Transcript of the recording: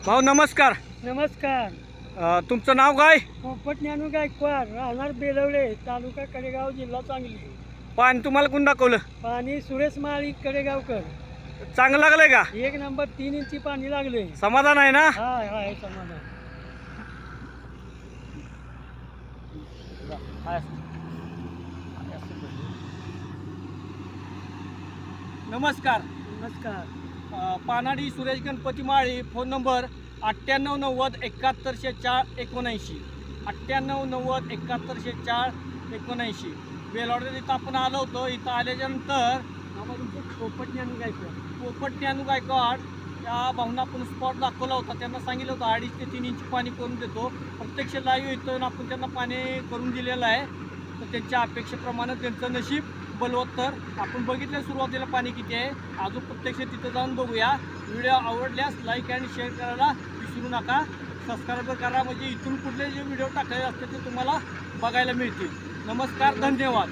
भाऊ नमस्कार. नमस्कार. तुमचं नाव काय? पोपट ज्ञानू गायकवाड, राहणार बेलवडे, तालुका कडेगाव, जिल्हा सांगली. पाणी तुम्हाला कोण दाखवलं? पाणी सुरेश माळी कडेगावकर. चांगलं लागलंय का? 1 नंबर 3 इंची पाणी लागले. समाधान आहे ना? हाय हाय समाधान. नमस्कार. नमस्कार. पानाडी सुरेश गणपती माळी. Phone number 9890 7104 79. 9890 7104 79. बेलवड्यात इथं आपण आलो होतो. इथं आल्याच्यानंतर पोपट ज्ञानू गायकवाड. पोपट ज्ञानू गायकवाड त्या भाऊंना आपण स्पॉट दाखवला होता. त्यांना सांगितलं होतं 2.5 ते 3 इंच पाणी करून देतो. प्रत्यक्ष लाईव्ह इथं आपण त्यांना पाणी करून दिलेलं आहे. तर त्यांच्या अपेक्षेप्रमाणे त्यांचं नशीब बलवत्तर. आपण बघितलं सुरुवातीला पाणी किती आहे. अजून प्रत्यक्ष तिथं जाऊन बघूया. व्हिडिओ आवडल्यास लाईक आणि शेअर करायला विसरू नका. सबस्क्राईब करा, म्हणजे इथून कुठले जे व्हिडिओ टाकायचे असते ते तुम्हाला बघायला मिळतील. नमस्कार, धन्यवाद.